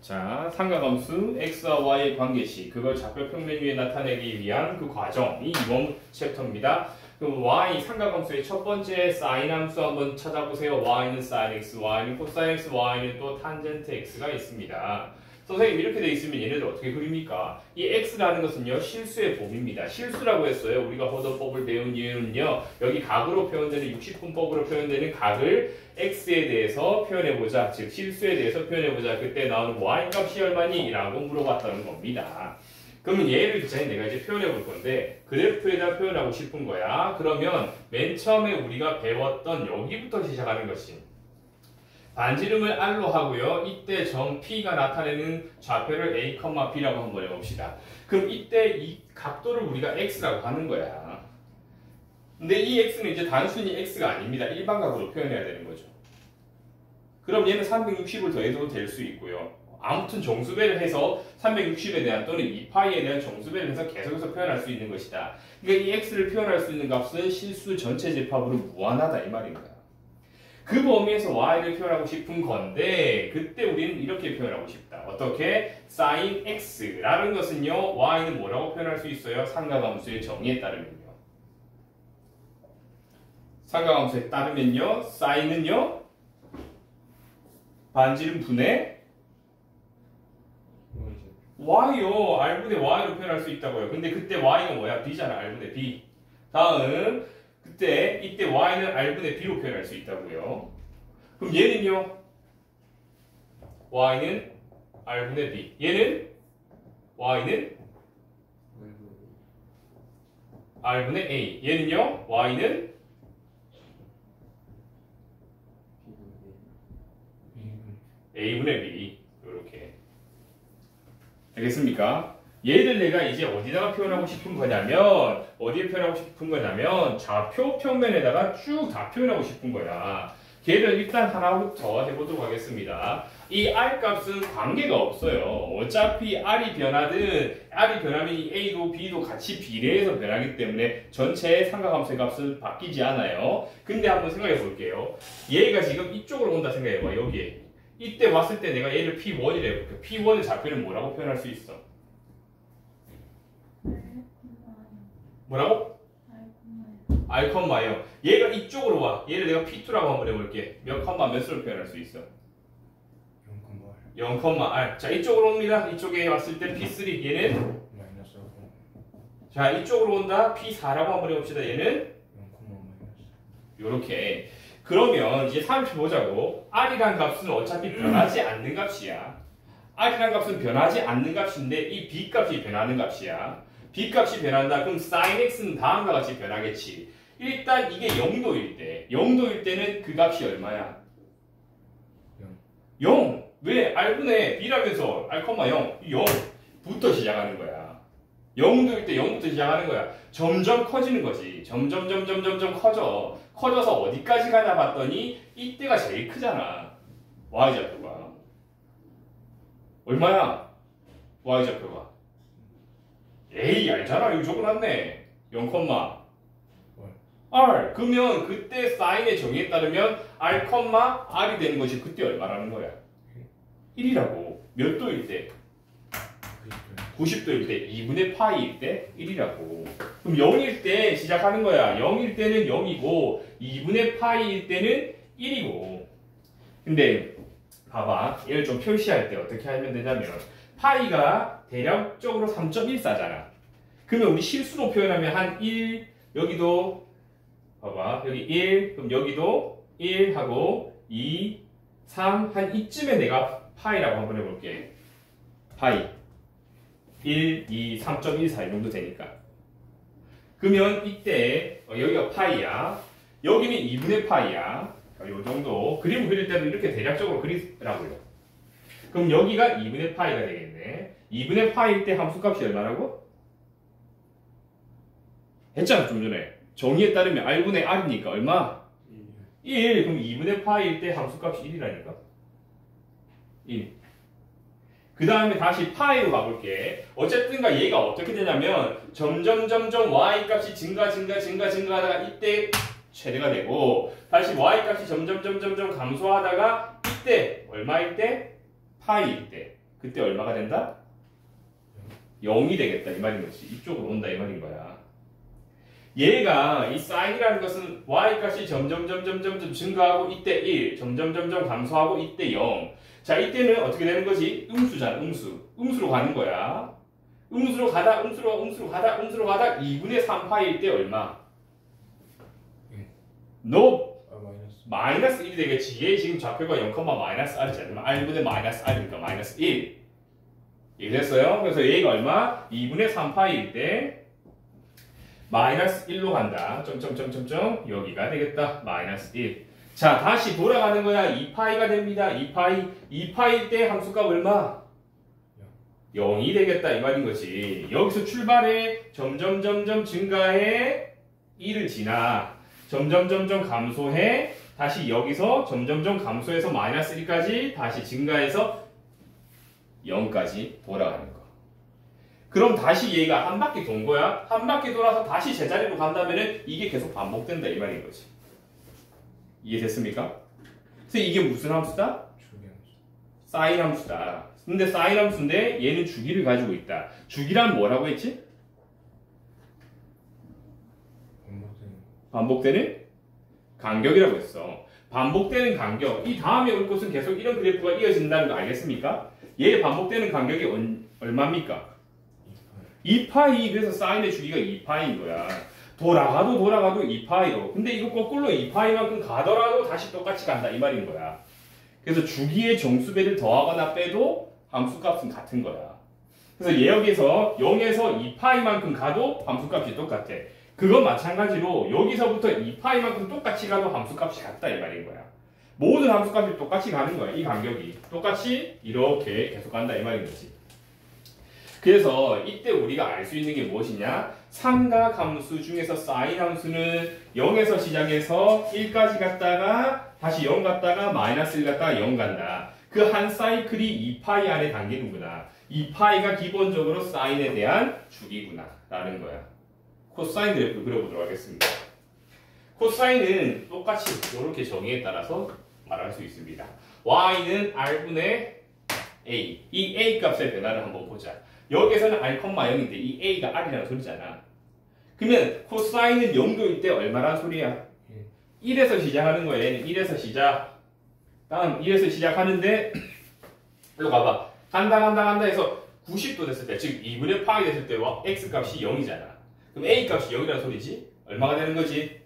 자, 삼각함수 x와 y의 관계식, 그걸 좌표 평면 위에 나타내기 위한 그 과정이 이번 챕터입니다. 그럼 y 삼각함수의 첫 번째 사인 함수 한번 찾아보세요. y는 sin x, y는 cos x, y는 또 탄젠트 x가 있습니다. 선생님 이렇게 돼 있으면 얘네들 어떻게 그립니까? 이 x라는 것은요 실수의 봄입니다. 실수라고 했어요. 우리가 허도법을 배운 이유는요, 여기 각으로 표현되는 60분법으로 표현되는 각을 x에 대해서 표현해보자, 즉 실수에 대해서 표현해보자. 그때 나오는 y 값이 얼마니? 라고 물어봤다는 겁니다. 그러면 얘를 기차에 내가 이제 표현해 볼 건데 그래프에다 표현하고 싶은 거야. 그러면 맨 처음에 우리가 배웠던 여기부터 시작하는 것이 반지름을 r로 하고요. 이때 점 P가 나타내는 좌표를 A, B라고 한번 해봅시다. 그럼 이때 이 각도를 우리가 X라고 하는 거야. 근데 이 X는 이제 단순히 X가 아닙니다. 일반각으로 표현해야 되는 거죠. 그럼 얘는 360을 더해도 될 수 있고요. 아무튼 정수배를 해서 360에 대한 또는 2파이에 대한 정수배를 해서 계속해서 표현할 수 있는 것이다. 그러니까 이 X를 표현할 수 있는 값은 실수 전체 집합으로 무한하다 이 말입니다. 그 범위에서 y를 표현하고 싶은 건데 그때 우리는 이렇게 표현하고 싶다. 어떻게? sin x라는 것은요 y는 뭐라고 표현할 수 있어요? 삼각함수의 정의에 따르면요. 삼각함수에 따르면요 sin은요 반지름 분의 y요. r분의 y로 표현할 수 있다고요. 근데 그때 y가 뭐야? b잖아. r분의 b. 다음 그때 이때 y는 r분의 b로 표현할 수 있다고요. 그럼 얘는요? y는 r분의 b. 얘는 y는 r분의 a. 얘는요? y는 a분의 b. 이렇게. 알겠습니까? 얘를 내가 이제 어디다가 표현하고 싶은 거냐면 어디에 표현하고 싶은 거냐면 좌표 평면에다가 쭉 다 표현하고 싶은 거야. 걔를 일단 하나부터 해보도록 하겠습니다. 이 r 값은 관계가 없어요. 어차피 r이 변하면 이 a도 b도 같이 비례해서 변하기 때문에 전체 삼각함수의 값은 바뀌지 않아요. 근데 한번 생각해 볼게요. 얘가 지금 이쪽으로 온다 생각해봐. 여기에. 이때 왔을 때 내가 얘를 p1이라 해볼게. p1의 좌표는 뭐라고 표현할 수 있어? 뭐라고? r, 0. 얘가 이쪽으로 와. 얘를 내가 P2라고 한번 해볼게. 몇 수로 표현할 수 있어? 0,r. 자, 이쪽으로 옵니다. 이쪽에 왔을 때 P3. 얘는? 자, 이쪽으로 온다. P4라고 한번 해봅시다. 얘는? 요렇게. 그러면 이제 3표 보자고. r이란 값은 어차피 변하지 않는 값이야. r이란 값은 변하지 않는 값인데 이 b 값이 변하는 값이야. b 값이 변한다. 그럼 sin x는 다음과 같이 변하겠지. 일단 이게 0도일 때는 그 값이 얼마야? 0. 왜? r분의 b라면서 r, 0부터 시작하는 거야. 0도일 때 0부터 시작하는 거야. 점점 커지는 거지. 점점 커져. 커져서 어디까지 가냐 봤더니 이때가 제일 크잖아. y좌표가. 얼마야? y좌표가. 에이, 알잖아. 이거 적어놨네. 0, r. 그러면 그때 사인의 정의에 따르면 r, r이 되는 것이 그때 얼마라는 거야? 1이라고. 몇 도일 때? 90도일 때. 2분의 파이일 때 1이라고. 그럼 0일 때 시작하는 거야. 0일 때는 0이고 2분의 파이일 때는 1이고. 근데 봐봐. 얘를 좀 표시할 때 어떻게 하면 되냐면 파이가 대략적으로 3.14잖아. 그러면 우리 실수로 표현하면 한 1, 여기도 봐봐. 여기 1, 그럼 여기도 1 하고 2, 3, 한 이쯤에 내가 파이라고 한번 해볼게. 파이 1, 2, 3.14 이 정도 되니까. 그러면 이때 여기가 파이야. 여기는 2분의 파이야. 요 정도. 그림 그릴 때도 이렇게 대략적으로 그리라고요. 그럼 여기가 2분의 파이가 되겠네. 2분의 파이일 때 함수값이 얼마라고? 했잖아 좀 전에. 정의에 따르면 r분의 r이니까 얼마? 1. 그럼 2분의 파이일 때 함수값이 1이라니까? 1. 그 다음에 다시 파이로 가볼게. 어쨌든가 얘가 어떻게 되냐면 점점 y 값이 증가하다가 이때 최대가 되고 다시 y 값이 점점 감소하다가 이때 얼마일 때? 파이일 때. 그때 얼마가 된다? 0이 되겠다 이 말인 거지. 이쪽으로 온다 이 말인 거야. 얘가 이 사인이라는 것은 y 값이 점점 증가하고 이때 1, 점점 감소하고 이때 0. 자, 이때는 어떻게 되는 거지? 음수잖아, 음수. 음수로 가는 거야. 음수로 가다 2분의 3파일 때 얼마? 너 마이너스 1이 되겠지. 얘 지금 좌표가 0, 마이너스 r이잖아. r분의 마이너스 r이니까 마이너스 1. 이렇게 됐어요. 그래서 얘가 얼마? 2분의 3파일 때 마이너스 1로 간다. 여기가 되겠다. 마이너스 1. 자, 다시 돌아가는 거야. 2파이가 됩니다. 2파일 때 함수값 얼마? 0이 되겠다 이 말인 거지. 여기서 출발해 점점 증가해 1을 지나 점점 감소해 다시 여기서 점점 감소해서 마이너스 1까지 다시 증가해서 0까지 돌아가는 거. 그럼 다시 얘가 한 바퀴 돈 거야. 한 바퀴 돌아서 다시 제자리로 간다면은 이게 계속 반복된다 이 말인 거지. 이해됐습니까? 그래서 이게 무슨 함수다? 사인 함수다. 근데 사인 함수인데 얘는 주기를 가지고 있다. 주기란 뭐라고 했지? 반복되는 간격이라고 했어. 반복되는 간격. 이 다음에 올 것은 계속 이런 그래프가 이어진다는 거 알겠습니까? 얘 반복되는 간격이 얼마입니까? 2파이. 그래서 사인의 주기가 2파이인 거야. 돌아가도 2파이로. 근데 이거 거꾸로 2파이만큼 가더라도 다시 똑같이 간다 이 말인 거야. 그래서 주기의 정수배를 더하거나 빼도 함수값은 같은 거야. 그래서 얘 여기서 0에서 2파이만큼 가도 함수값이 똑같아. 그건 마찬가지로 여기서부터 2파이만큼 똑같이 가도 함수값이 같다 이 말인 거야. 모든 함수값이 똑같이 가는 거야. 이 간격이 똑같이 이렇게 계속 간다 이 말인 거지. 그래서 이때 우리가 알 수 있는 게 무엇이냐? 삼각함수 중에서 사인 함수는 0에서 시작해서 1까지 갔다가 다시 0 갔다가 마이너스 1 갔다가 0 간다. 그 한 사이클이 2파이 안에 담기는구나. 2파이가 기본적으로 사인에 대한 주기구나 라는 거야. 코사인 그래프 그려보도록 하겠습니다. 코사인은 똑같이 이렇게 정의에 따라서 말할 수 있습니다. y는 r분의 a. 이 a 값의 변화를 한번 보자. 여기에서는 r, 0인데 이 a가 r이라는 소리잖아. 그러면 코사인은 0도일 때 얼마란 소리야? 1에서 시작하는 거야. 얘는 1에서 시작. 다음 1에서 시작하는데 일로 가봐. 간다 해서 90도 됐을 때, 즉 2분의 파이 됐을 때 x값이 0이잖아. 그럼 a값이 0이라는 소리지? 얼마가 되는 거지?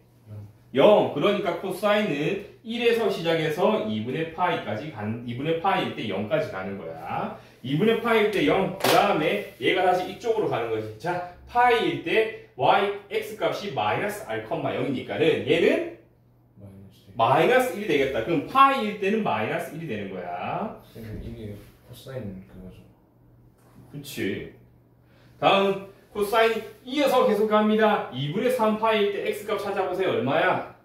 0. 그러니까 코사인은 1에서 시작해서 2분의 파이까지 2분의 파이일 때 0까지 가는 거야. 2분의 파이일 때 0. 그 다음에 얘가 다시 이쪽으로 가는 거지. 자, 파이일 때 x값이 마이너스 r, 0이니까는 얘는 마이너스 1이 되겠다. 그럼 파이일 때는 마이너스 1이 되는 거야. 이게 코사인 그거죠. 그렇지. 다음 코사인 이어서 계속 갑니다. 2분의 3파일 때 x값 찾아보세요. 얼마야?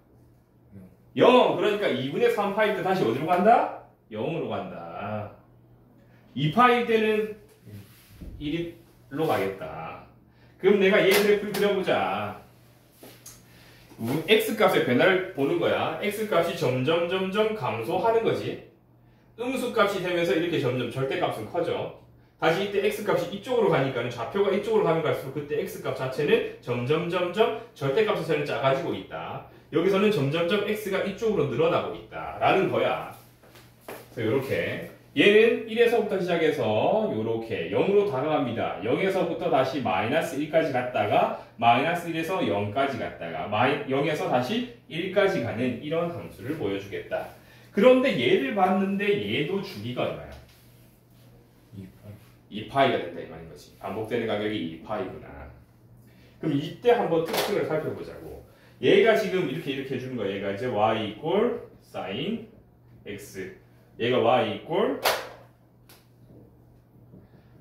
0. 그러니까 2분의 3파일 때 다시 어디로 간다? 0으로 간다. 2파일 때는 1로 가겠다. 그럼 내가 얘 그래프를 그려보자. x값의 변화를 보는 거야. x값이 점점 감소하는 거지. 음수값이 되면서 이렇게 점점 절대값은 커져. 다시 이때 x값이 이쪽으로 가니까 좌표가 이쪽으로 가면 갈수록 그때 x값 자체는 점점 절대값에서는 작아지고 있다. 여기서는 점점 x가 이쪽으로 늘어나고 있다 라는 거야. 그래서 이렇게 얘는 1에서부터 시작해서 이렇게 0으로 다가갑니다. 0에서부터 다시 마이너스 1까지 갔다가 마이너스 1에서 0까지 갔다가 0에서 다시 1까지 가는 이런 함수를 보여주겠다. 그런데 얘를 봤는데 얘도 주기가 얼마야? 2파이가 된다 이 말인 거지. 반복되는 가격이 2파이구나. 그럼 이때 한번 특징을 살펴보자고. 얘가 지금 이렇게 해주는 거야. 얘가 이제 y 이꼴 sin x. 얘가 y 이꼴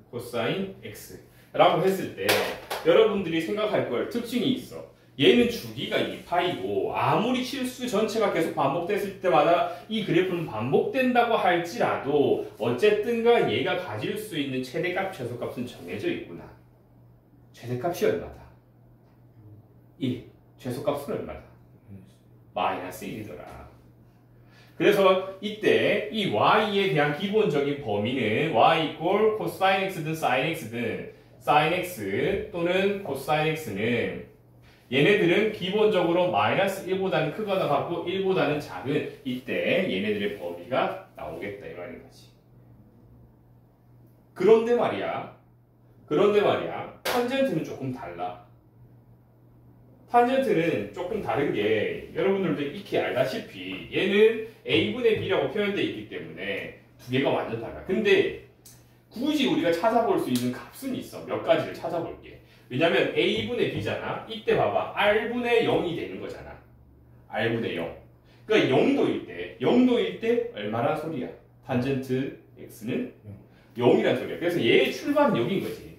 코사인 x 라고 했을 때 여러분들이 생각할 걸 특징이 있어. 얘는 주기가 2파이고 아무리 실수 전체가 계속 반복됐을 때마다 이 그래프는 반복된다고 할지라도 어쨌든가 얘가 가질 수 있는 최대값, 최소값은 정해져 있구나. 최대값이 얼마다? 1. 최소값은 얼마다? 마이너스 1이더라. 그래서 이때 이 y에 대한 기본적인 범위는 y 이꼴 코사인 x든 sin x든 sin x 또는 코사인 x는 얘네들은 기본적으로 마이너스 1보다는 크거나 같고 1보다는 작은 이때 얘네들의 범위가 나오겠다 이 말인 거지. 그런데 말이야 탄젠트는 조금 달라. 탄젠트는 조금 다른 게 여러분들도 익히 알다시피 얘는 a분의 b라고 표현되어 있기 때문에 두 개가 완전 달라. 근데 굳이 우리가 찾아볼 수 있는 값은 있어. 몇 가지를 찾아볼게. 왜냐면 a분의 b잖아. 이때 봐봐. r분의 0이 되는 거잖아. r분의 0. 그러니까 0도일 때 얼마나 소리야? 탄젠트 x는 0이란 소리야. 그래서 얘의 출발은 여기인 거지.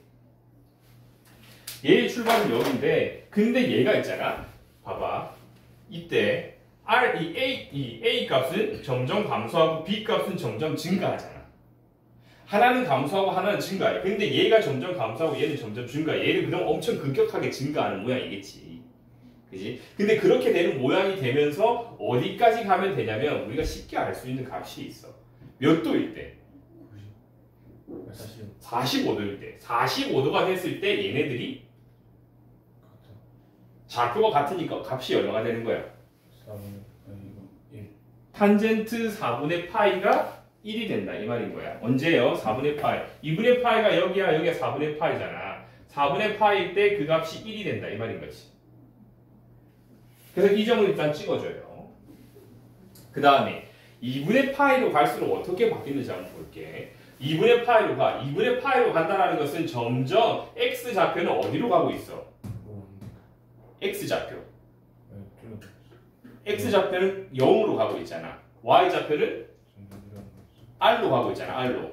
얘의 출발은 여기인데 근데 얘가 있잖아. 봐봐. 이때 이 a 값은 점점 감소하고 b 값은 점점 증가하잖아. 하나는 감소하고 하나는 증가해. 근데 얘가 점점 감소하고 얘는 점점 증가해. 얘는 그럼 엄청 급격하게 증가하는 모양이겠지. 그지? 근데 그렇게 되는 모양이 되면서 어디까지 가면 되냐면 우리가 쉽게 알 수 있는 값이 있어. 몇 도일 때? 45도일 때. 45도가 됐을 때 얘네들이 좌표가 같으니까 값이 얼마가 되는 거야? 1. 탄젠트 4분의 파이가 1이 된다 이 말인 거야. 언제요? 4분의 파이. 2분의 파이가 여기야 4분의 파이잖아. 4분의 파이일 때 그 값이 1이 된다 이 말인 거지. 그래서 이 점을 일단 찍어줘요. 그 다음에 2분의 파이로 갈수록 어떻게 바뀌는지 한번 볼게. 2분의 파이로 가. 2분의 파이로 간다는 것은 점점 x 좌표는 어디로 가고 있어? x 좌표. x 좌표는 0으로 가고 있잖아. y 좌표는 r로 가고 있잖아. r로.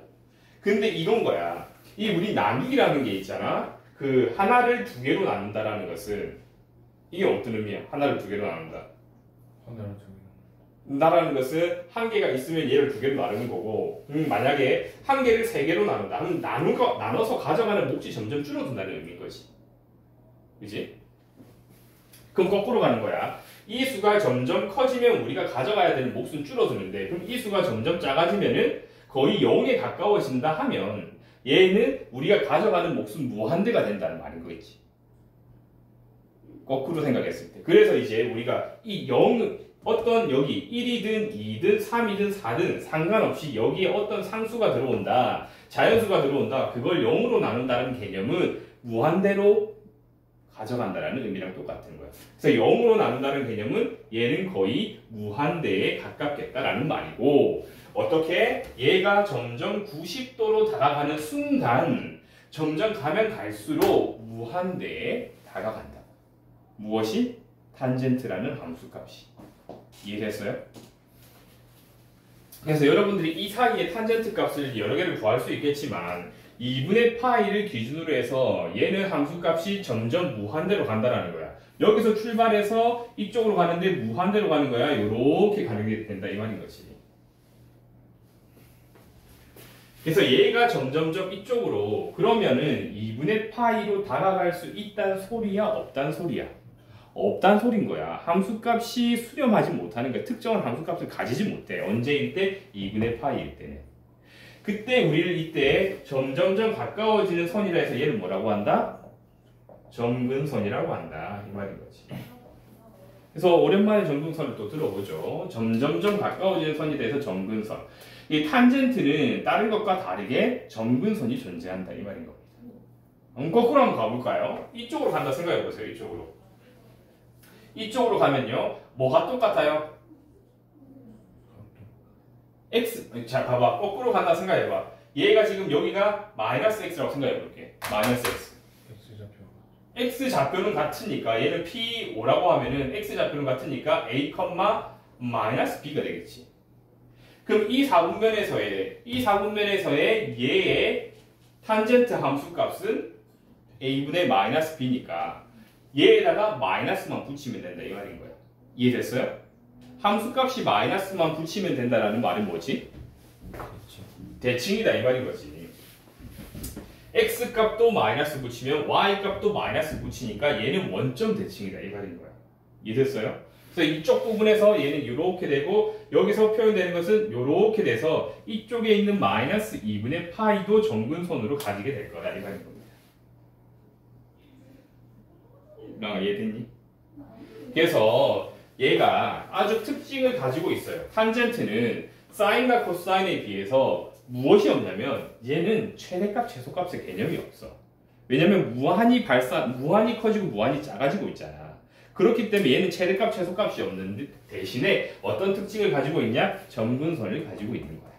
근데 이건 거야. 이 우리 나누기라는 게 있잖아. 그 하나를 두 개로 나눈다라는 것은 이게 어떤 의미야? 하나를 두 개로 나눈다. 나라는 것은 한 개가 있으면 얘를 두 개로 나누는 거고 만약에 한 개를 세 개로 나눈다 하면 나눠서 가져가는 몫이 점점 줄어든다는 의미인 거지. 그지? 그럼 거꾸로 가는 거야. 이 수가 점점 커지면 우리가 가져가야 되는 몫은 줄어드는데 그럼 이 수가 점점 작아지면은 거의 0에 가까워진다 하면 얘는 우리가 가져가는 몫은 무한대가 된다는 말인 거겠지. 거꾸로 생각했을 때. 그래서 이제 우리가 이 0, 어떤 여기 1이든 2든 3이든 4든 상관없이 여기에 어떤 상수가 들어온다. 자연수가 들어온다. 그걸 0으로 나눈다는 개념은 무한대로 가져간다라는 의미랑 똑같은 거야. 그래서 0으로 나눈다는 개념은 얘는 거의 무한대에 가깝겠다라는 말이고 어떻게? 얘가 점점 90도로 다가가는 순간 점점 가면 갈수록 무한대에 다가간다. 무엇이? 탄젠트라는 함수값이. 이해됐어요? 그래서 여러분들이 이 사이에 탄젠트 값을 여러 개를 구할 수 있겠지만 2분의 파이를 기준으로 해서 얘는 함수값이 점점 무한대로 간다라는 거야. 여기서 출발해서 이쪽으로 가는데 무한대로 가는 거야. 이렇게 가는 게 된다 이 말인 거지. 그래서 얘가 점점점 이쪽으로 그러면은 2분의 파이로 다가갈 수 있단 소리야? 없단 소리야? 없단 소린 거야. 함수값이 수렴하지 못하는 거야. 특정한 함수값을 가지지 못해. 언제일 때? 2분의 파이일 때는. 그때 우리를 이때 점점점 가까워지는 선이라 해서 얘를 뭐라고 한다? 점근선이라고 한다. 이 말인 거지. 그래서 오랜만에 점근선을 또 들어보죠. 점점점 가까워지는 선이 돼서 점근선. 이 탄젠트는 다른 것과 다르게 점근선이 존재한다. 이 말인 겁니다. 거꾸로 한번 가볼까요? 이쪽으로 간다 생각해보세요. 이쪽으로. 이쪽으로 가면요. 뭐가 똑같아요? x. 자, 봐봐. 거꾸로 간다 생각해봐. 얘가 지금 여기가 마이너스 x라고 생각해볼게. 마이너스 x. x 좌표는 같으니까 얘는 p5라고 하면은 x 좌표는 같으니까 a, 마이너스 b가 되겠지. 그럼 이 4분면에서의 얘의 탄젠트 함수 값은 a분의 마이너스 b니까 얘에다가 마이너스만 붙이면 된다 이 말인 거야. 이해됐어요? 함수값이 마이너스만 붙이면 된다라는 말은 뭐지? 대칭이다 이 말인 거지. x값도 마이너스 붙이면 y값도 마이너스 붙이니까 얘는 원점 대칭이다 이 말인 거야. 이해됐어요? 그래서 이쪽 부분에서 얘는 이렇게 되고 여기서 표현되는 것은 이렇게 돼서 이쪽에 있는 마이너스 2분의 파이도 정근선으로 가지게 될 거다 이 말인 겁니다. 이해됐니? 그래서 얘가 아주 특징을 가지고 있어요. 탄젠트는 사인과 코사인에 비해서 무엇이 없냐면 얘는 최대값, 최소값의 개념이 없어. 왜냐면 무한히 커지고 무한히 작아지고 있잖아. 그렇기 때문에 얘는 최대값, 최소값이 없는 대신에 어떤 특징을 가지고 있냐? 점근선을 가지고 있는 거야.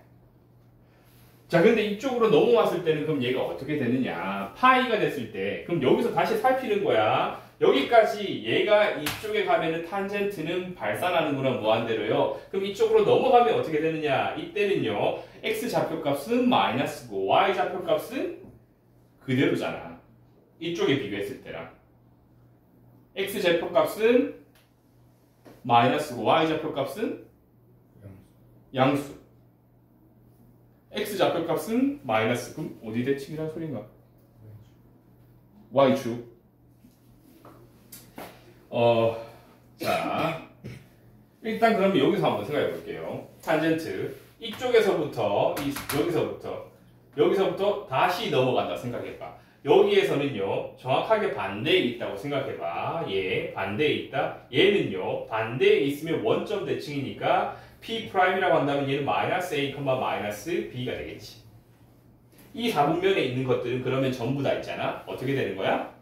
자, 근데 이쪽으로 넘어왔을 때는 그럼 얘가 어떻게 되느냐? 파이가 됐을 때 그럼 여기서 다시 살피는 거야. 여기까지 얘가 이쪽에 가면은 탄젠트는 발산하는구나 무한대로요. 그럼 이쪽으로 넘어가면 어떻게 되느냐? 이때는요. x 좌표값은 마이너스고 y 좌표값은 그대로잖아. 이쪽에 비교했을 때랑. x 좌표값은 마이너스고 y 좌표값은 양수. x 좌표값은 마이너스. 그럼 어디 대칭이란 소린가? y축. 자, 일단 그러면 여기서 한번 생각해 볼게요. 탄젠트 이쪽에서부터 여기서부터 다시 넘어간다 생각해봐. 여기에서는요 정확하게 반대에 있다고 생각해봐. 얘 반대에 있다. 얘는요 반대에 있으면 원점 대칭이니까 P'이라고 한다면 얘는 마이너스 A, 마이너스 B가 되겠지. 이 사분면에 있는 것들은 그러면 전부 다 있잖아. 어떻게 되는 거야?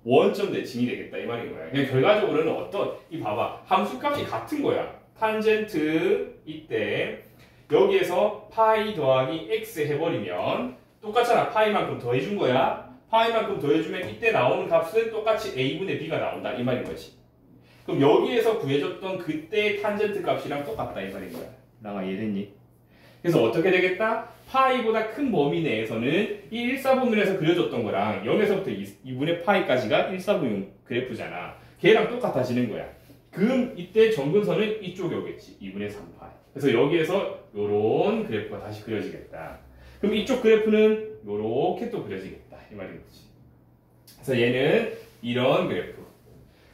원점 대칭이 되겠다 이 말인 거야. 그러니까 결과적으로는 이 봐봐 함수값이 같은 거야. 탄젠트 이때 여기에서 파이 더하기 x 해버리면 똑같잖아. 파이만큼 더해준 거야. 파이만큼 더해주면 이때 나오는 값은 똑같이 a분의 b가 나온다 이 말인 거지. 그럼 여기에서 구해줬던 그때의 탄젠트 값이랑 똑같다 이 말인 거야. 나가 이해됐니? 그래서 어떻게 되겠다? 파이보다 큰 범위 내에서는 이 1사분면에서 그려줬던 거랑 0에서부터 2분의 파이까지가 1사분면 그래프잖아. 걔랑 똑같아지는 거야. 그럼 이때 정근선은 이쪽에 오겠지. 2분의 3파이. 그래서 여기에서 요런 그래프가 다시 그려지겠다. 그럼 이쪽 그래프는 요렇게 또 그려지겠다. 이 말인 거지. 그래서 얘는 이런 그래프.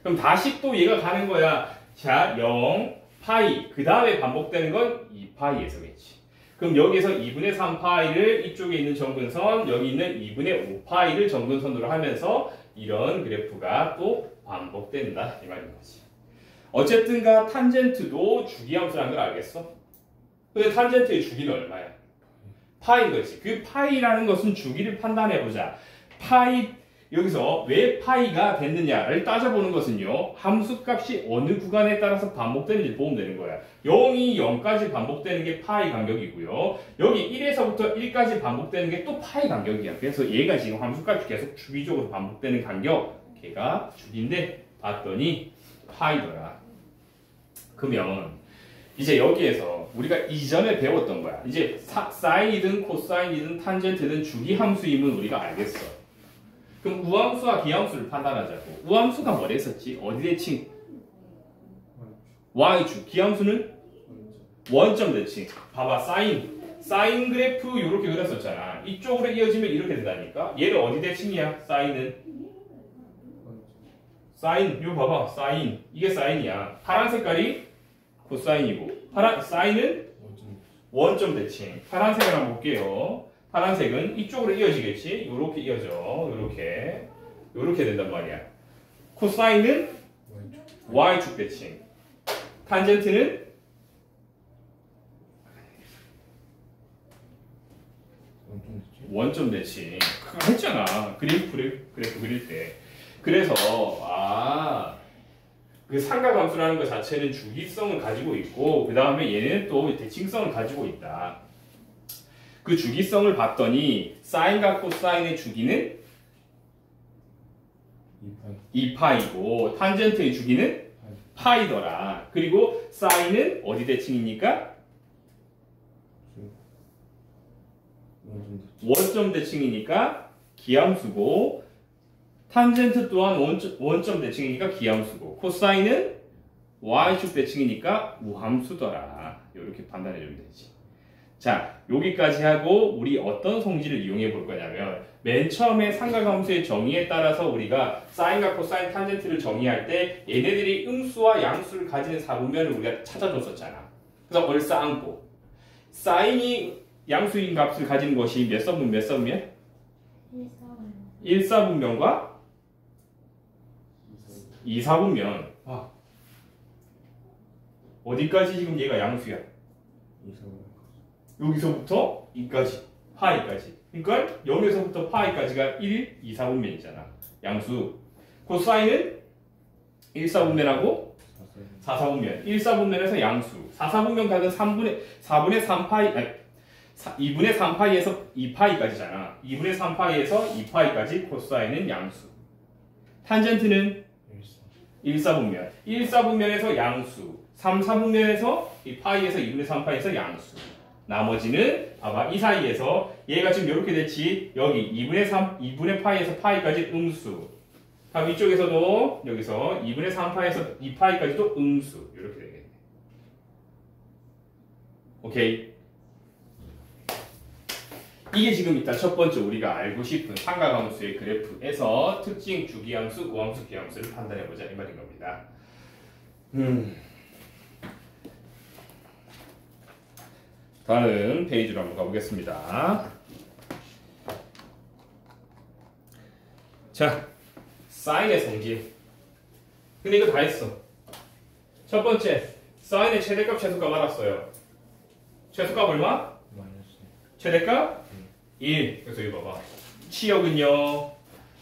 그럼 다시 또 얘가 가는 거야. 자, 0, 파이. 그 다음에 반복되는 건 2파이에서겠지. 그럼 여기서 2분의 3파이를 이쪽에 있는 정근선, 여기 있는 2분의 5파이를 정근선으로 하면서 이런 그래프가 또 반복된다. 이 말인 거지. 어쨌든가 탄젠트도 주기함수라는 걸 알겠어? 근데 탄젠트의 주기는 얼마야? 파이인 거지. 그 파이라는 것은 주기를 판단해보자. 여기서 왜 파이가 됐느냐를 따져보는 것은요. 함수값이 어느 구간에 따라서 반복되는지 보면 되는 거야. 0이 0까지 반복되는 게 파이 간격이고요. 여기 1에서부터 1까지 반복되는 게 또 파이 간격이야. 그래서 얘가 지금 함수값이 계속 주기적으로 반복되는 간격. 걔가 주기인데 봤더니 파이더라. 그러면 이제 여기에서 우리가 이전에 배웠던 거야. 이제 사인이든 코사인이든 탄젠트든 주기함수임은 우리가 알겠어. 그럼 우함수와 기함수를 판단하자고. 우함수가 뭐라 했었지? 어디 대칭? y축. 기함수는 원점 대칭. 봐봐 사인 그래프 이렇게 그렸었잖아. 이쪽으로 이어지면 이렇게 된다니까. 얘는 어디 대칭이야? 사인 이거 봐봐. 사인. 이게 사인이야. 파란 색깔이 코사인이고 사인은 원점 대칭. 파란색을 한번 볼게요. 파란색은 이쪽으로 이어지겠지? 이렇게 이어져. 이렇게 된단 말이야. 코사인은 y축 대칭. 탄젠트는 원점 대칭. 그거 했잖아. 그래프 그릴 때. 그래서 그 삼각함수라는 것 자체는 주기성을 가지고 있고 그 다음에 얘는 또 대칭성을 가지고 있다. 그 주기성을 봤더니 사인과 코사인의 주기는 2파이고 탄젠트의 주기는 파이더라. 그리고 사인은 어디 대칭입니까? 원점 대칭이니까 기함수고 탄젠트 또한 원점 대칭이니까 기함수고 코사인은 y축 대칭이니까 우함수더라. 이렇게 판단해 주면 되지. 자, 여기까지 하고 우리 어떤 성질을 이용해 볼 거냐면 맨 처음에 삼각함수의 정의에 따라서 우리가 사인과 코사인 탄젠트를 정의할 때 얘네들이 음수와 양수를 가지는 사분면을 우리가 찾아줬었잖아. 그래서 얼싸안고 사인이 양수인 값을 가지는 것이 몇 서분 몇 서분면? 1사분면과 2사분면. 어디까지 지금 얘가 양수야? 여기서부터 2까지 파이까지. 그러니까 0에서부터 파이까지가 1, 2사분면이잖아. 양수. 코사인은 1사분면하고 4사분면. 1사분면에서 양수. 4사분면 각은 4분의 3파이, 아니, 2분의 3파이에서 2파이까지잖아. 2분의 3파이에서 2파이까지 코사인은 양수. 탄젠트는 1사분면. 1사분면에서 양수. 3사분면에서 이 파이에서 2분의 3파이에서 양수. 나머지는 봐봐 이 사이에서 얘가 지금 이렇게 됐지. 여기 2분의 파이에서 파이까지 음수. 다음 이쪽에서도 여기서 2분의 3파에서 2파이까지도 음수. 이렇게 되겠네. 오케이. 이게 지금 일단 첫 번째 우리가 알고 싶은 삼각함수의 그래프에서 특징 주기함수, 우함수, 기함수를 판단해보자 이 말인 겁니다. 다음 페이지로 한번 가보겠습니다. 자, 사인의 성질. 근데 이거 다 했어. 첫 번째, 사인의 최대값, 최소값 알았어요. 최소값 얼마? 최대값? 1. 그래서 이거 봐봐. 치역은요.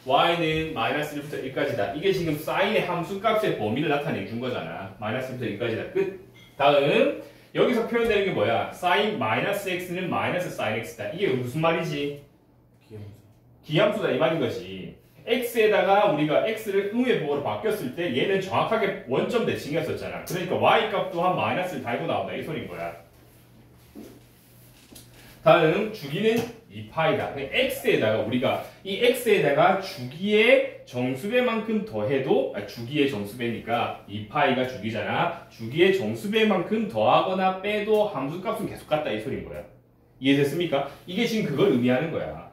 y는 마이너스 1부터 1까지다. 이게 지금 사인의 함수값의 범위를 나타내 준 거잖아. 마이너스 1부터 1까지다. 끝. 다음 여기서 표현되는 게 뭐야? 사인 마이너스 x는 마이너스 사인 x다. 이게 무슨 말이지? 기함수다 이 말인 거지. x에다가 우리가 x를 의의 부호로 바뀌었을 때 얘는 정확하게 원점 대칭이었었잖아. 그러니까 y 값 또한 마이너스를 달고 나온다 이 소리인 거야. 다음 주기는 2파이다. x에다가 우리가 이 x에다가 주기의 정수배만큼 더해도 주기의 정수배니까 2파이가 주기잖아. 주기의 정수배만큼 더하거나 빼도 함수값은 계속 같다 이 소리인 거야. 이해됐습니까? 이게 지금 그걸 의미하는 거야.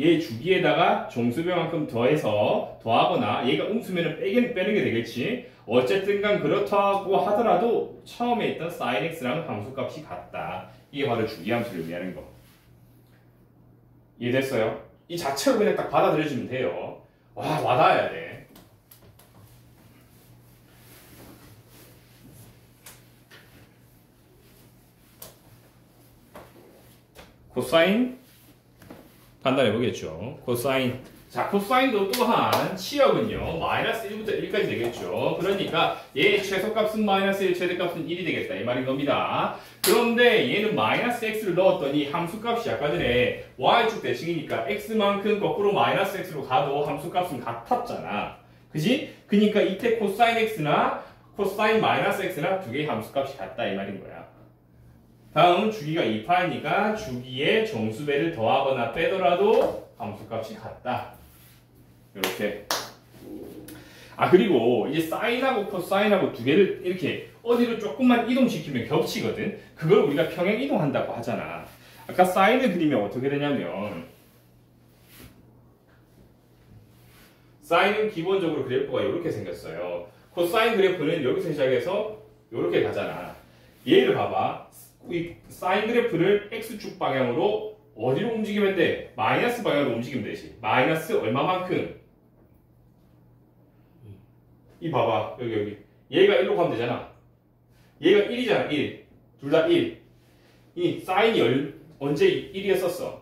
얘 주기에다가 정수배만큼 더해서 더하거나 얘가 음수면은 빼는 게 되겠지. 어쨌든 간 그렇다고 하더라도 처음에 있던 sin x랑 함수값이 같다. 이게 바로 주기함수를 의미하는 거. 이해됐어요? 이 자체로 그냥 딱 받아들여주면 돼요. 와닿아야 돼. 코사인 판단해 보겠죠. 코사인. 자, 코사인도 또한 치역은요. 마이너스 1부터 1까지 되겠죠. 그러니까 얘의 최소값은 마이너스 1, 최대값은 1이 되겠다. 이 말인 겁니다. 그런데 얘는 마이너스 x를 넣었더니 함수값이 아까 전에 y축 대칭이니까 x만큼 거꾸로 마이너스 x로 가도 함수값은 같았잖아. 그지? 그러니까 이때 코사인 x나 코사인 마이너스 x나 두 개의 함수값이 같다. 이 말인 거야. 다음 주기가 2파이니까 주기의 정수배를 더하거나 빼더라도 함수값이 같다. 이렇게. 그리고 이제 사인하고 코사인하고 두 개를 이렇게 어디로 조금만 이동시키면 겹치거든. 그걸 우리가 평행 이동한다고 하잖아. 아까 사인을 그리면 어떻게 되냐면 사인은 기본적으로 그래프가 이렇게 생겼어요. 코사인 그래프는 여기서 시작해서 이렇게 가잖아. 얘를 봐봐. 이 사인 그래프를 x축 방향으로 어디로 움직이면 돼? 마이너스 방향으로 움직이면 되지. 마이너스 얼마만큼? 이 봐봐. 여기. 얘가 1로 가면 되잖아. 얘가 1이잖아. 1. 둘 다 1. 이 사인이 언제 1이었었어?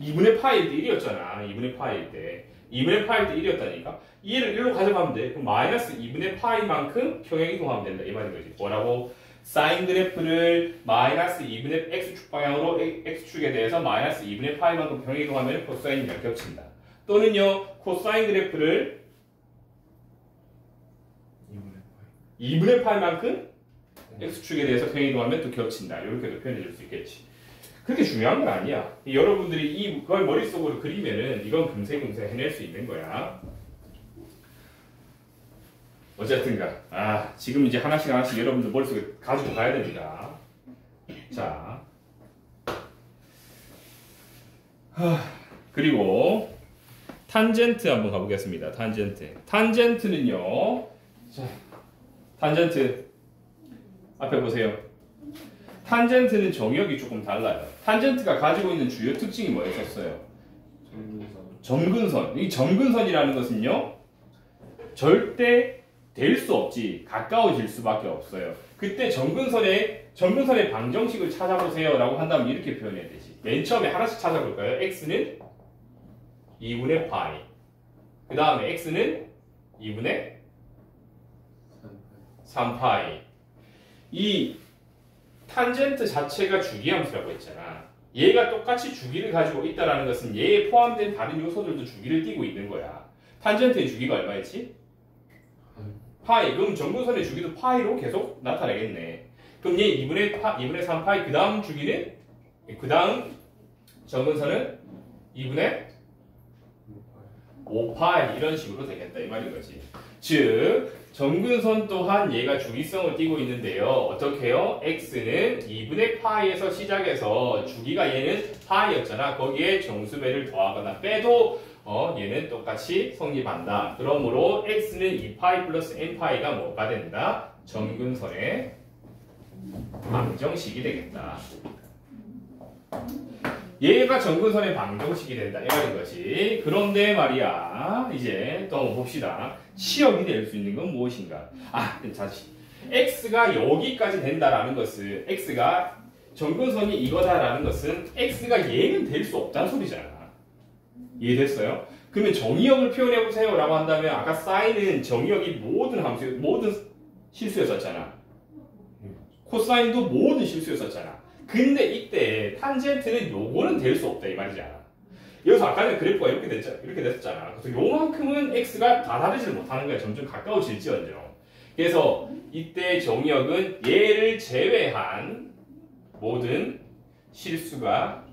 2분의 파일 때 1이었잖아. 2분의 파일 때. 2분의 파일 때 1이었다니까? 얘를 1로 가져가면 돼. 그럼 마이너스 2분의 파이만큼 평행 이동하면 된다. 이 말인 거지. 뭐라고? 사인 그래프를 마이너스 2분의 x축 방향으로 x축에 대해서 마이너스 2분의 파이만큼 평행 이동하면 코사인이랑 겹친다. 또는요. 코사인 그래프를 2분의 파이만큼 x축에 대해서 평행 이동하면 또 겹친다. 이렇게도 표현해 줄 수 있겠지. 그렇게 중요한 건 아니야. 여러분들이 이걸 머릿속으로 그리면은 이건 금세 해낼 수 있는 거야. 어쨌든가 지금 이제 하나씩 여러분들 머릿속에 가지고 가야 됩니다. 자, 그리고 탄젠트 한번 가보겠습니다. 탄젠트는요. 자, 탄젠트 앞에 보세요. 탄젠트는 정의역이 조금 달라요. 탄젠트가 가지고 있는 주요 특징이 뭐였었어요? 점근선. 이 점근선이라는 것은요, 절대 될 수 없지 가까워질 수밖에 없어요. 그때 점근선의 방정식을 찾아보세요라고 한다면 이렇게 표현해야 되지. 맨 처음에 하나씩 찾아볼까요? x는 2분의 파이. 그 다음에 x는 2분의 3파이. 이 탄젠트 자체가 주기함수라고 했잖아. 얘가 똑같이 주기를 가지고 있다는 것은 얘에 포함된 다른 요소들도 주기를 띠고 있는 거야. 탄젠트의 주기가 얼마였지? 파이. 그럼 점근선의 주기도 파이로 계속 나타나겠네. 그럼 얘 2분의 3파이. 그 다음 주기는? 그 다음 점근선은 2분의 5파이. 이런 식으로 되겠다 이 말인 거지. 즉 점근선 또한 얘가 주기성을 띠고 있는데요. 어떻게 해요? x는 2분의 파이에서 시작해서 주기가 얘는 파이였잖아. 거기에 정수배를 더하거나 빼도 얘는 똑같이 성립한다. 그러므로 x는 2파이 플러스 n파이가 뭐가 된다? 점근선의 방정식이 되겠다. 얘가 점근선의 방정식이 된다 이 말인 거지. 그런데 말이야, 이제 또 한번 봅시다. 치역이 될 수 있는 건 무엇인가? 다시 x가 여기까지 된다라는 것은, x가 점근선이 이거다라는 것은 x가 얘는 될 수 없다는 소리잖아. 이해됐어요? 그러면 정의역을 표현해 보세요 라고 한다면, 아까 사인은 정의역이 모든 실수였었잖아. 코사인도 모든 실수였었잖아. 근데 이때 탄젠트는 요거는 될 수 없다 이 말이잖아. 여기서 아까 전에 그래프가 이렇게 됐었잖아. 그래서 요만큼은 x가 다 다르지를 못하는 거야. 점점 가까워질지언정. 그래서 이때 정의역은 얘를 제외한 모든 실수가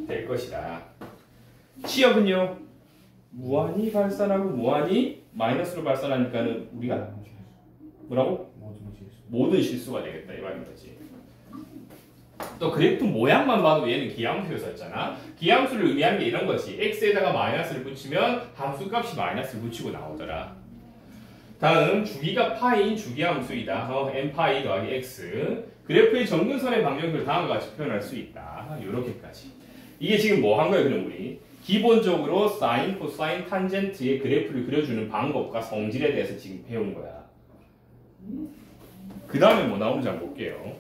될 것이다. 치역은요, 무한히 발산하고 무한히 마이너스로 발산하니까는 우리가 뭐라고? 모든 실수가 되겠다 이 말인 거지. 또 그래프 모양만 봐도 얘는 기함수였었잖아. 기함수를 의미하는 게 이런 거지. x에다가 마이너스를 붙이면 함수값이 마이너스를 붙이고 나오더라. 다음 주기가 파이인 주기함수이다. n파이 더하기 x. 그래프의 점근선의 방정식을 다음과 같이 표현할 수 있다. 요렇게까지. 이게 지금 뭐 한 거예요? 그럼 우리 기본적으로 사인, 코사인, 탄젠트의 그래프를 그려주는 방법과 성질에 대해서 지금 배운 거야. 그 다음에 뭐 나오는지 한번 볼게요.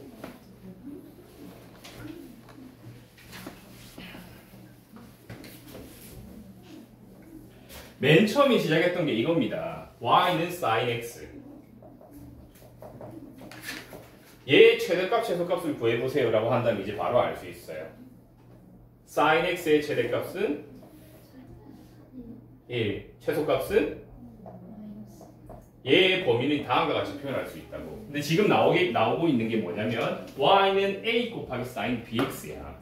맨 처음에 시작했던 게 이겁니다. y는 sin x. 얘의 최대값, 최소값을 구해보세요 라고 한다면 이제 바로 알 수 있어요. sin x의 최대값은 1, 최소값은 얘의 범위는 다음과 같이 표현할 수 있다고. 근데 지금 나오고 있는 게 뭐냐면 y는 a 곱하기 sin bx야.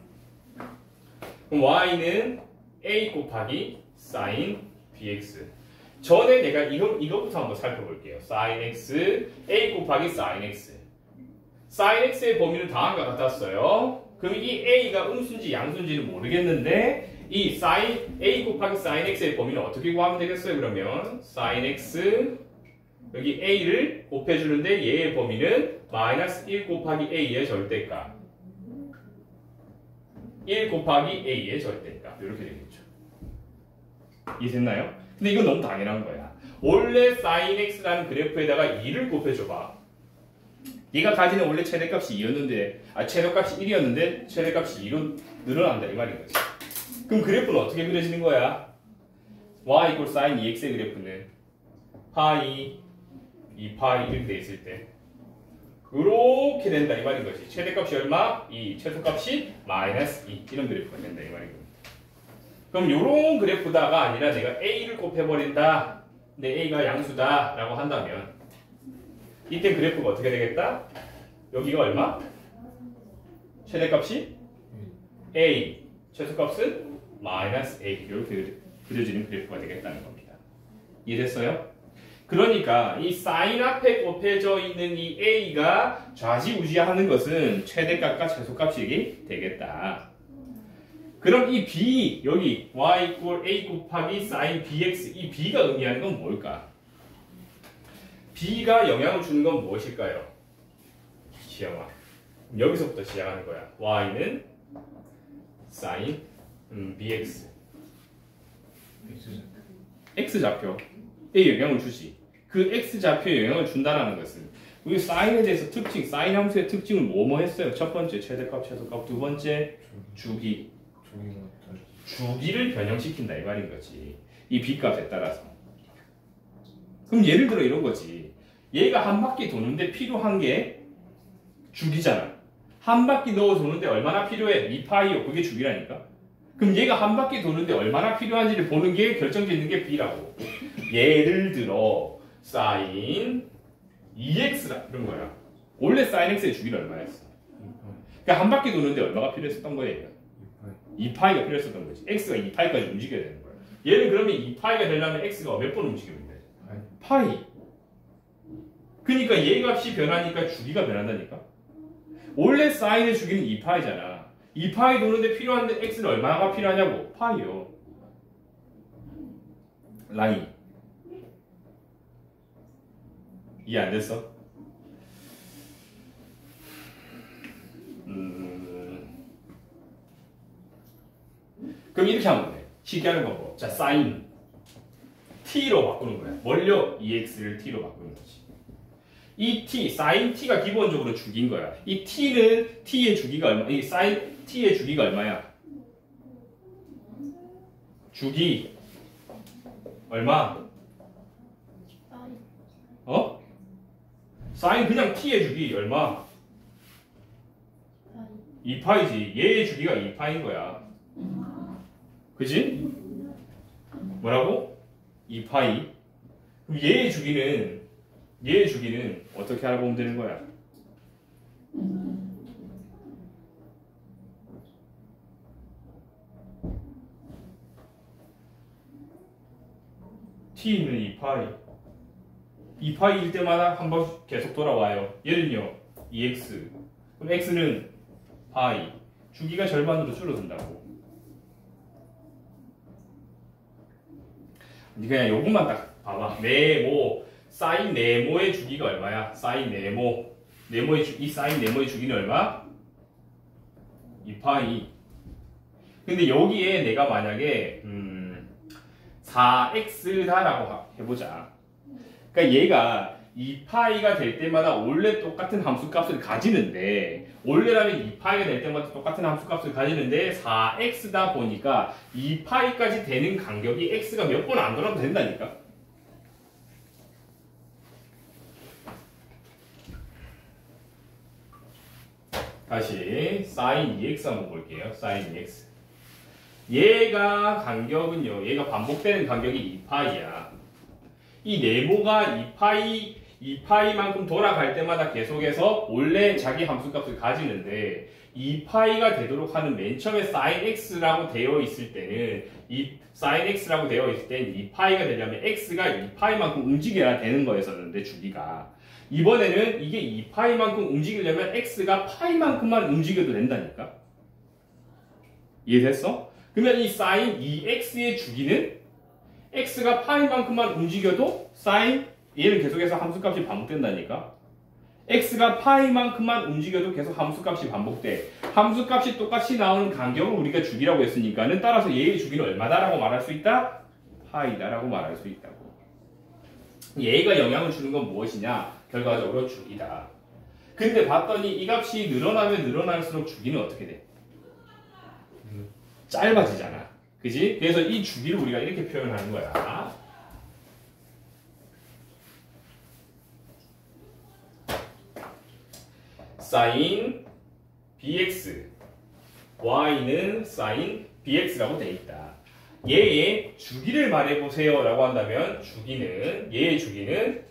그럼 y는 a 곱하기 sin bx. 전에 내가 이거부터 한번 살펴볼게요. sin x, a 곱하기 sin x. sin x의 범위는 다음과 같았어요. 그럼 이 a가 음수인지 양수인지는 모르겠는데 이 sin a 곱하기 sin x의 범위는 어떻게 구하면 되겠어요? 그러면 sin x 여기 a를 곱해주는데 얘의 범위는 마이너스 1 곱하기 a의 절대값, 1 곱하기 a의 절대값 이렇게 되겠죠. 이해됐나요? 근데 이건 너무 당연한 거야. 원래 sin x라는 그래프에다가 2를 곱해줘봐. 얘가 가지는 원래 최대값이 2였는데, 최소값이 1이었는데 최대값이 2로 늘어난다 이 말인 거지. 그럼 그래프는 어떻게 그려지는 거야? y equal sin 2x의 그래프는 파이 2파이 이렇게 돼 있을 때 이렇게 된다 이 말인 거지. 최대값이 얼마? 2, 최소값이 마이너스 2 이런 그래프가 된다 이 말인 겁니다. 그럼 이런 그래프다가 아니라 내가 a를 곱해버린다. 근데 a가 양수다 라고 한다면 이때 그래프가 어떻게 되겠다? 여기가 얼마? 최대값이 a, 최소값은 마이너스 a 이렇게 그려지는 그래프가 되겠다는 겁니다. 이해됐어요? 그러니까 이 사인 앞에 곱해져 있는 이 a가 좌지우지하는 것은 최대값과 최소값이 되겠다. 그럼 이 b 여기 y = a 곱하기 sin bx 이 b가 의미하는 건 뭘까? b가 영향을 주는 건 무엇일까요? 시험아. 여기서부터 시작하는 거야. y는 sin bx x좌표 에 영향을 주지. 그 x좌표에 영향을 준다는 것은 우리 사인에 대해서 특징, 사인 함수의 특징을 뭐뭐 했어요? 첫 번째 최대값, 최소값, 두 번째 주기. 주기를 변형시킨다 이 말인 거지. 이 b값에 따라서. 그럼 예를 들어 이런 거지. 얘가 한 바퀴 도는데 필요한 게 주기잖아. 한 바퀴 넣어 도는데 얼마나 필요해? 2파이요. 그게 주기라니까. 그럼 얘가 한 바퀴 도는데 얼마나 필요한지를 보는 게 결정짓는 게 b라고. 예를 들어 sin 2x라 그런 거야. 원래 sin x의 주기는 얼마였어? 그러니까 한 바퀴 도는데 얼마가 필요했었던 거예요? 2파이가 필요했었던 거지. x가 2파이까지 움직여야 되는 거야. 얘는 그러면 2파이가 되려면 x가 몇 번 움직이면 돼? 파이. 그러니까 얘 값이 변하니까 주기가 변한다니까. 원래 사인의 주기는 2파이잖아. 2파이 도는데 필요한데 x는 얼마가 필요하냐고? 파이요. 라인. 이해 안 됐어? 그럼 이렇게 하면 돼. 쉽게 하는 방법. 자, 사인 t로 바꾸는 거야. 뭘요? 2x를 t로 바꾸는 거지. 이 t, sin t가 기본적으로 주기인 거야. 이 t는 t의 주기가 얼마? 이 sin t의 주기가 얼마야? 주기 얼마? 어? sin 그냥 t의 주기 얼마? 2파이지. 얘의 주기가 2파인 거야. 그지? 뭐라고? 2파이. 그럼 얘의 주기는 어떻게 알아보면 되는 거야? t는 2파이. 2파이일 때마다 한 번 계속 돌아와요. 얘는요, 2x. 그럼 x는 파이. 주기가 절반으로 줄어든다고. 그냥 요것만 딱 봐봐. 네모, 사인 네모의 주기가 얼마야? 사인 네모. 이 사인 네모의 주기는 얼마? 2파이. 근데 여기에 내가 만약에 4x다라고 해보자. 그러니까 얘가 2파이가 될 때마다 원래 똑같은 함수값을 가지는데 원래라면 2파이가 될 때마다 똑같은 함수값을 가지는데 4x다 보니까 2파이까지 되는 간격이 x가 몇 번 안 돌아도 된다니까. 다시 sin 2x 한번 볼게요. sin 2x. 얘가 간격은요. 얘가 반복되는 간격이 2파이야. 이 네모가 2파이만큼 돌아갈 때마다 계속해서 원래 자기 함수값을 가지는데 2파이가 되도록 하는 맨 처음에 sin x라고 되어 있을 때는 이 sin x라고 되어 있을 때는 2파이가 되려면 x가 2파이만큼 움직여야 되는 거였었는데 주기가 이번에는 이게 2파이만큼 움직이려면 x가 파이만큼만 움직여도 된다니까. 이해됐어? 그러면 이 sin 2x의 주기는 x가 파이만큼만 움직여도 sin 얘는 계속해서 함수값이 반복된다니까. x가 파이만큼만 움직여도 계속 함수값이 반복돼. 함수값이 똑같이 나오는 간격을 우리가 주기라고 했으니까는 따라서 얘의 주기는 얼마다라고 말할 수 있다? 파이다라고 말할 수 있다고. 얘가 영향을 주는 건 무엇이냐? 결과적으로 주기다. 근데 봤더니 이 값이 늘어나면 늘어날수록 주기는 어떻게 돼? 짧아지잖아. 그지? 그래서 이 주기를 우리가 이렇게 표현하는 거야. sin bx, y는 sin bx라고 돼 있다. 얘의 주기를 말해보세요 라고 한다면 얘의 주기는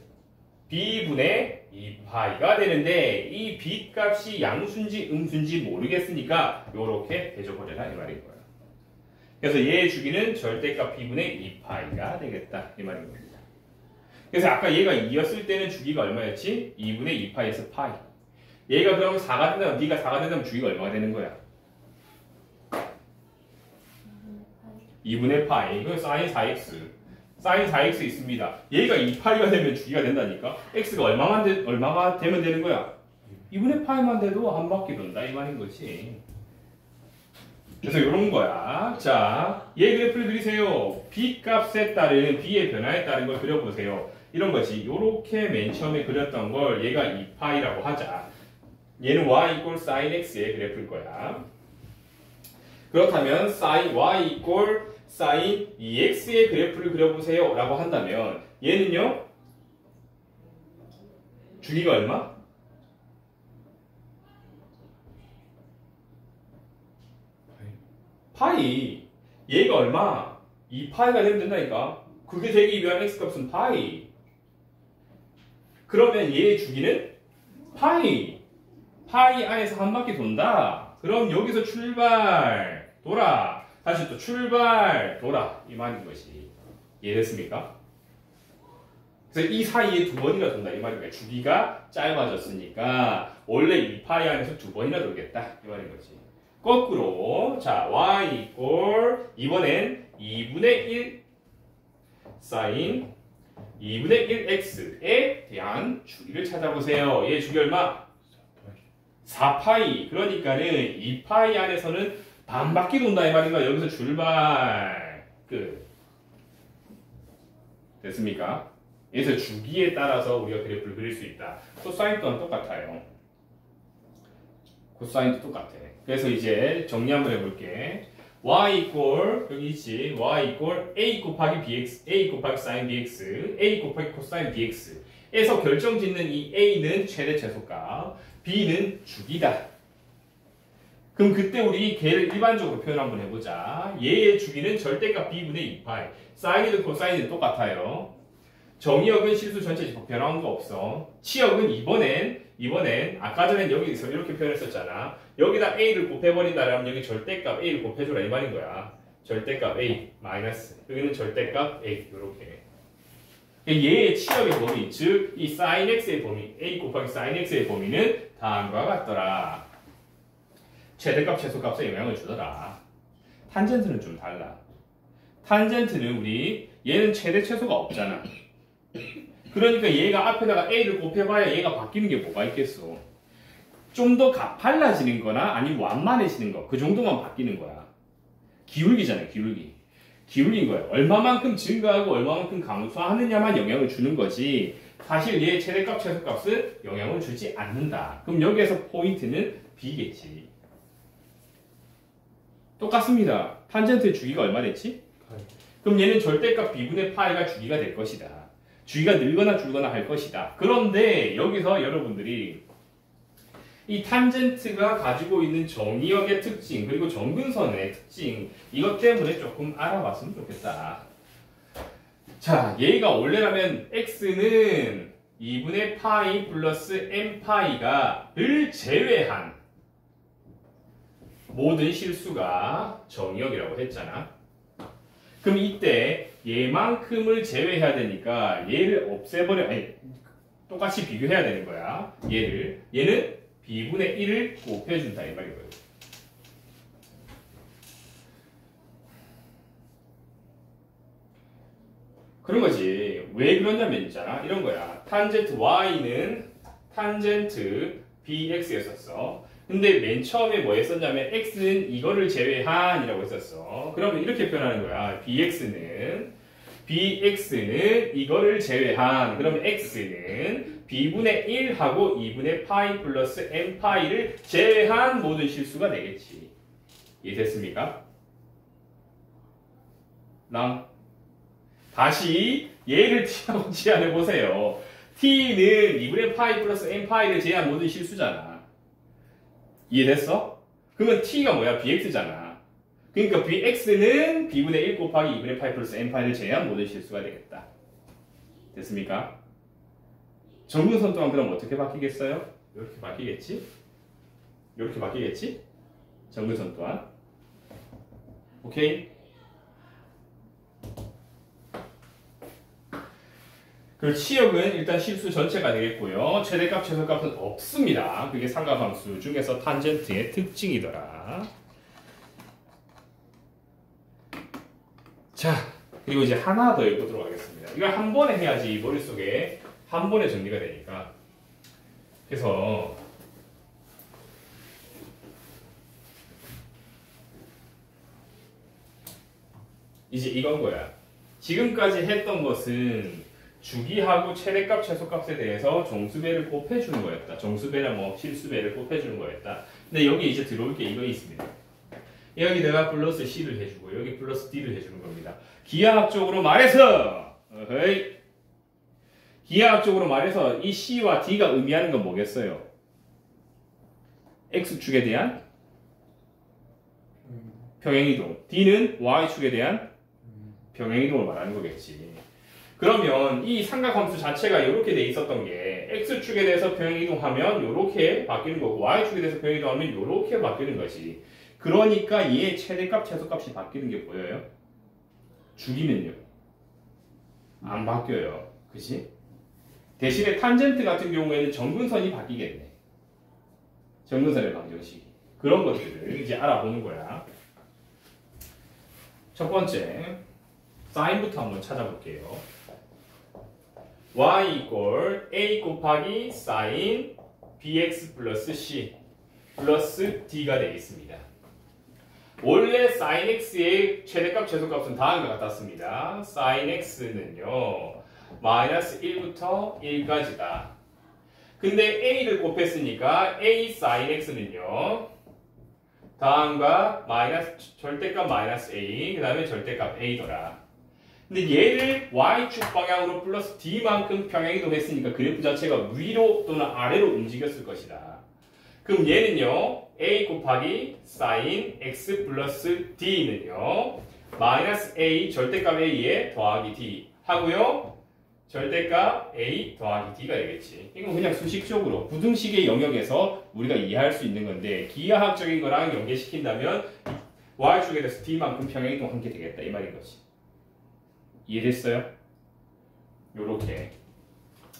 b분의 2파이가 되는데 이 b 값이 양수인지 음수인지 모르겠으니까 요렇게 대줘버려라 이 말인 거야. 그래서 얘의 주기는 절대값 b분의 2파이가 되겠다 이 말인 겁니다. 그래서 아까 얘가 2였을 때는 주기가 얼마였지? 2분의 2파이에서 파이. 얘가 그럼 4가 된다면 B가 4가 된다면 주기가 얼마가 되는 거야? 2분의 파이. 그럼 사인 4x. 사인 4x 있습니다. 얘가 2파이가 되면 주기가 된다니까. x가 얼마가 되면 되는 거야? 2분의 파이만 돼도 한 바퀴 돈다 이 말인 거지. 그래서 이런 거야. 자, 얘 그래프를 그리세요. B 값에 따른 B의 변화에 따른 걸 그려보세요. 이런 거지. 요렇게 맨 처음에 그렸던 걸 얘가 2파이라고 하자. 얘는 y 이꼴 sin x의 그래프일 거야. 그렇다면 sin y 이꼴 sin 2x의 그래프를 그려보세요 라고 한다면 얘는요 주기가 얼마? 파이. 얘가 얼마? 2파이가 되면 된다니까. 그게 되기 위한 x값은 파이. 그러면 얘의 주기는 파이. 파이 안에서 한 바퀴 돈다. 그럼 여기서 출발 돌아. 다시 또 출발 돌아. 이 말인 것이. 이해됐습니까? 그래서 이 사이에 두 번이나 돈다. 이 말인 거야. 주기가 짧아졌으니까 원래 2파이 안에서 두 번이나 돌겠다. 이 말인 거지. 거꾸로 자 y 이꼴 이번엔 2분의 1 사인 2분의 1x에 대한 주기를 찾아보세요. 얘 주기 얼마? 4파이. 그러니까는 2파이 안에서는 반 바퀴 돈다 이 말인가. 여기서 출발 끝. 됐습니까? 여기서 주기에 따라서 우리가 그래프를 그릴 수 있다. 코사인 또한 똑같아요. 코사인도 똑같아. 그래서 이제 정리 한번 해볼게. y 이꼴 여기 있지. y 이꼴 a 곱하기 bx, a 곱하기 sin bx, a 곱하기 코사인 bx 에서 결정짓는 이 a는 최대 최소값, b는 주기다. 그럼 그때 우리 걔를 일반적으로 표현 한번 해보자. 얘의 주기는 절대값 b분의 2파이. 사인이든 코사인이든 똑같아요. 정의역은 실수 전체 집합 변화한 거 없어. 치역은 이번엔 아까 전엔 여기서 이렇게 표현했었잖아. 여기다 a를 곱해버린다라면 여기 절대값 a를 곱해줘라 이 말인 거야. 절대값 a 마이너스 여기는 절대값 a 이렇게. 얘의 치역의 범위 즉 이 sin x의 범위 a 곱하기 sin x의 범위는 다음과 같더라. 최대값 최소값에 영향을 주더라. 탄젠트는 좀 달라. 탄젠트는 우리 얘는 최대 최소가 없잖아. 그러니까 얘가 앞에다가 a를 곱해봐야 얘가 바뀌는 게 뭐가 있겠어. 좀 더 가팔라지는 거나 아니면 완만해지는 거 그 정도만 바뀌는 거야. 기울기잖아요. 기울긴 거예요. 얼마만큼 증가하고 얼마만큼 감소하느냐만 영향을 주는 거지 사실 얘의 최대값 최소값은 영향을 주지 않는다. 그럼 여기에서 포인트는 b겠지. 똑같습니다. 탄젠트의 주기가 얼마 됐지? 그럼 얘는 절대값 b분의 파이가 주기가 될 것이다. 주기가 늘거나 줄거나 할 것이다. 그런데 여기서 여러분들이 이 탄젠트가 가지고 있는 정의역의 특징 그리고 정근선의 특징 이것 때문에 조금 알아봤으면 좋겠다. 자, 얘가 원래라면 x는 2분의 파이 플러스 n파이가를 제외한 모든 실수가 정의역이라고 했잖아. 그럼 이때 얘만큼을 제외해야 되니까 얘를 없애버려 똑같이 비교해야 되는 거야. 얘는 b분의 1을 곱해준다 이 말이고요. 그런 거지. 왜 그러냐면 있잖아. 이런 거야. 탄젠트 y는 탄젠트 bx였었어. 근데 맨 처음에 뭐 했었냐면 x는 이거를 제외한 이라고 했었어. 그러면 이렇게 표현하는 거야. bx는 이거를 제외한. 그러면 x는 b분의 1하고 2분의 파이 플러스 n파이를 제외한 모든 실수가 되겠지. 이해됐습니까? 다시 얘를 t하고 제한해 보세요. t는 2분의 파이 플러스 n파이를 제외한 모든 실수잖아. 이해됐어? 그러면 t가 뭐야? bx잖아. 그러니까 bx는 b분의 1 곱하기 2분의 파이 플러스 n파이를 제외한 모든 실수가 되겠다. 됐습니까? 정근선 또한 그럼 어떻게 바뀌겠어요? 이렇게 바뀌겠지? 이렇게 바뀌겠지? 정근선 또한. 오케이? 그 치역은 일단 실수 전체가 되겠고요. 최대값, 최소값은 없습니다. 그게 삼각함수 중에서 탄젠트의 특징이더라. 자, 그리고 이제 하나 더 해보도록 하겠습니다. 이걸 한 번에 해야지 머릿속에 한 번에 정리가 되니까. 그래서 이제 이건 거야. 지금까지 했던 것은 주기하고 최대값, 최소값에 대해서 정수배를 곱해주는 거였다. 정수배나 뭐 실수배를 곱해주는 거였다. 근데 여기 이제 들어올 게 이거 있습니다. 여기 내가 플러스 C를 해주고 여기 플러스 D를 해주는 겁니다. 기하학적으로 말해서 기하학적으로 말해서 이 C와 D가 의미하는 건 뭐겠어요? X축에 대한 평행이동, D는 Y축에 대한 평행이동을 말하는 거겠지. 그러면 이 삼각함수 자체가 이렇게 돼 있었던 게 X축에 대해서 평행이동하면 이렇게 바뀌는 거고 Y축에 대해서 평행이동하면 이렇게 바뀌는 거지. 그러니까 얘의 최대값, 최소값이 바뀌는 게 보여요? 주기면요. 안 바뀌어요. 그치? 대신에 탄젠트 같은 경우에는 정근선이 바뀌겠네. 정근선의 방정식이. 그런 것들을 이제 알아보는 거야. 첫 번째, 사인부터 한번 찾아볼게요. y 이퀄 a 곱하기 sin bx 플러스 c 플러스 d가 되어 있습니다. 원래 sin x의 최대값, 최소값은 다음과 같았습니다. sin x는요, 마이너스 1부터 1까지다. 근데 a를 곱했으니까 a sin x는요, 다음과 마이너스 절대값 마이너스 a, 그 다음에 절대값 a더라. 근데 얘를 y축 방향으로 플러스 d만큼 평행이동했으니까 그래프 자체가 위로 또는 아래로 움직였을 것이다. 그럼 얘는요, a 곱하기 sin x 플러스 d는요, 마이너스 a 절대값 a에 더하기 d 하고요, 절대값 a 더하기 d가 되겠지. 이건 그냥 수식적으로 부등식의 영역에서 우리가 이해할 수 있는 건데 기하학적인 거랑 연계시킨다면 y축에 대해서 d만큼 평행이동한 게 되겠다 이 말인 거지. 이해됐어요? 요렇게.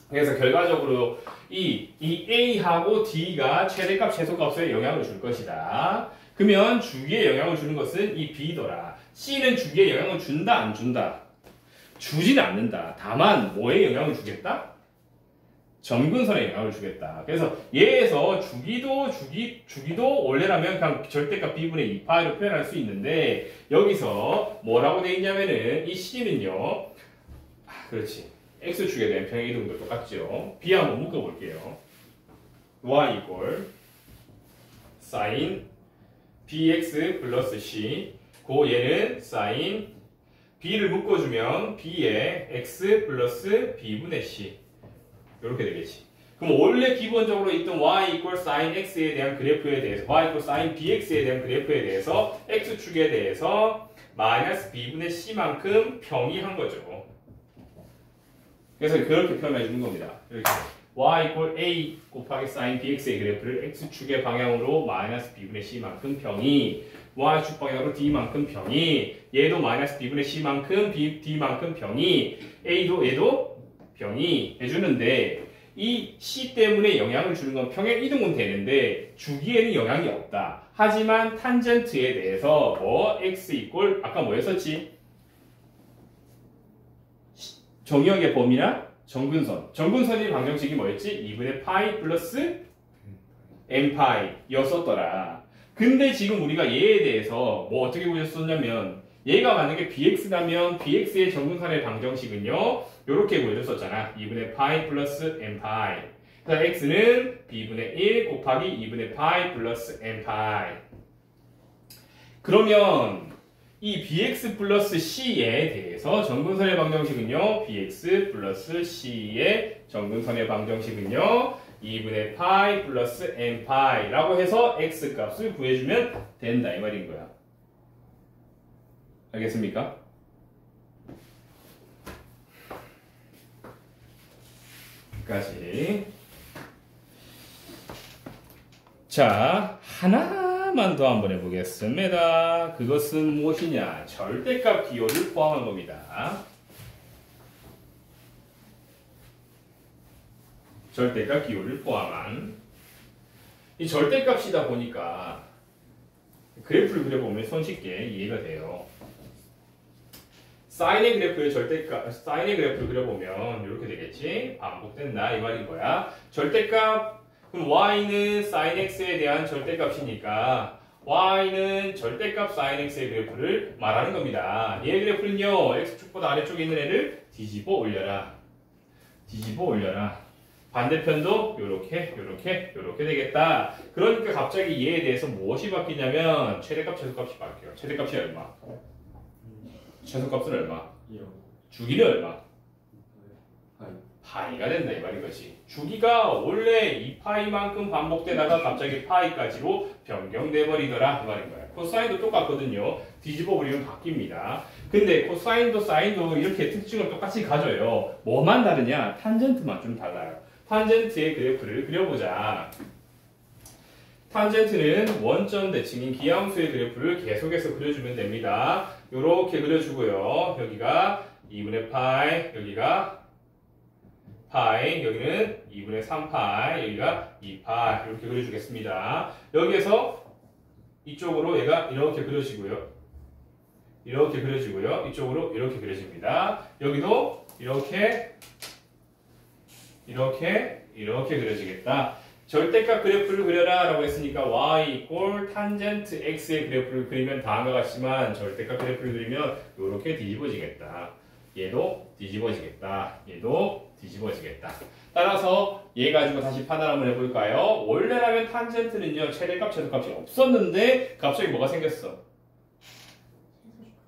그래서 결과적으로 이 A하고 D가 최대값, 최소값에 영향을 줄 것이다. 그러면 주기에 영향을 주는 것은 이 B더라. C는 주기에 영향을 준다, 안 준다? 주지는 않는다. 다만 뭐에 영향을 주겠다? 점근선에 영향을 주겠다. 그래서 얘에서 주기도 원래라면 그냥 절대값 B분의 2파이로 표현할 수 있는데 여기서 뭐라고 돼 있냐면은 이 C는요, 그렇지, X축에 대한 평행이동도 똑같죠. B 한번 묶어볼게요. Y 이퀄 sin bx 플러스 c 고 얘는 sin b를 묶어주면 b에 x 플러스 b분의 c 이렇게 되겠지. 그럼 원래 기본적으로 있던 y 이퀄 sin x에 대한 그래프에 대해서 y 이퀄 sin bx에 대한 그래프에 대해서 x축에 대해서 마이너스 b분의 c만큼 평이한 거죠. 그래서 그렇게 표현해 주는 겁니다. 이렇게 y 이퀄 a 곱하기 sin bx의 그래프를 x축의 방향으로 마이너스 b분의 c만큼 평이, y축 방향으로 d만큼 평이, 얘도 마이너스 b분의 c만큼 d만큼 평이, a도 얘도 평이 해주는데 이 c 때문에 영향을 주는 건 평행 이동은 되는데 주기에는 영향이 없다. 하지만 탄젠트에 대해서 뭐 x 이퀄 아까 뭐 했었지? 정역의 범위나 정근선의 방정식이 뭐였지? 2분의 파이 플러스 n파이 였었더라. 근데 지금 우리가 얘에 대해서 뭐 어떻게 보였었냐면 얘가 만약에 bx라면 bx의 정근선의 방정식은요 요렇게 보여줬었잖아. 2분의 파이 플러스 n파이. 그래서 x는 b분의 1 곱하기 2분의 파이 플러스 n파이. 그러면 이 bx 플러스 c에 대해서 정근선의 방정식은요, bx 플러스 c의 정근선의 방정식은요 2분의 파이 플러스 n파이라고 해서 x 값을 구해주면 된다 이 말인 거야. 알겠습니까? 여기까지. 자, 하나만 더 한번 해보겠습니다. 그것은 무엇이냐? 절대값 기호를 포함한 겁니다. 절대값 기호를 포함한 이 절대값이다 보니까 그래프를 그려보면 손쉽게 이해가 돼요. 사인의 그래프의 절대값, 사인의 그래프를 그려보면 이렇게 되겠지. 반복된다 이 말인 거야. 절대값, 그럼 y는 sin x에 대한 절대값이니까 y는 절대값 sin x의 그래프를 말하는 겁니다. 얘 그래프는요, x축보다 아래쪽에 있는 애를 뒤집어 올려라. 뒤집어 올려라. 반대편도 요렇게 되겠다. 그러니까 갑자기 얘에 대해서 무엇이 바뀌냐면 최대값, 최소값이 바뀌어요. 최대값이 얼마? 최소값은 얼마? 주기는 얼마? 파이가 된다 이 말인 것이. 주기가 원래 2파이만큼 반복되다가 갑자기 파이까지로 변경돼 버리더라 이 말인 거야. 코사인도 똑같거든요. 뒤집어 버리면 바뀝니다. 근데 코사인도 사인도 이렇게 특징을 똑같이 가져요. 뭐만 다르냐? 탄젠트만 좀 달라요. 탄젠트의 그래프를 그려보자. 탄젠트는 원점 대칭인 기함수의 그래프를 계속해서 그려주면 됩니다. 요렇게 그려주고요. 여기가 2분의 파이, 여기가 파이, 여기는 2분의 3파이, 여기가 2파이 이렇게 그려주겠습니다. 여기에서 이쪽으로 얘가 이렇게 그려지고요. 이렇게 그려지고요. 이쪽으로 이렇게 그려집니다. 여기도 이렇게 그려지겠다. 절대값 그래프를 그려라 라고 했으니까 y 이꼴 탄젠트 x의 그래프를 그리면 다음과 같지만 절대값 그래프를 그리면 이렇게 뒤집어지겠다. 얘도 뒤집어지겠다. 얘도 뒤집어지겠다. 따라서 얘 가지고 다시 판단 한번 해볼까요? 원래라면 탄젠트는요 최대값, 최소값이 없었는데 갑자기 뭐가 생겼어?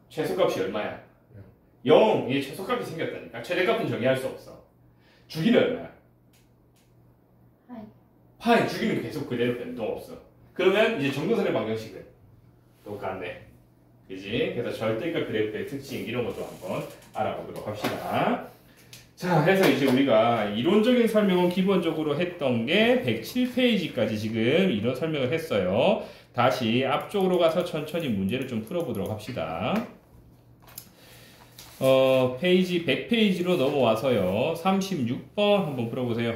최소값이 얼마야? 0. 얘 최소값이 생겼다니까. 최대값은 정의할 수 없어. 주기는 얼마야? 파이. 주기는 계속 그대로 변동 없어. 그러면 이제 정도선의 방정식은 똑같네. 그지? 그래서 절대값 그래프의 특징 이런 것도 한번 알아보도록 합시다. 자, 그래서 이제 우리가 이론적인 설명은 기본적으로 했던 게 107페이지까지 지금 이런 설명을 했어요. 다시 앞쪽으로 가서 천천히 문제를 좀 풀어보도록 합시다. 페이지 100페이지로 넘어와서요. 36번 한번 풀어보세요.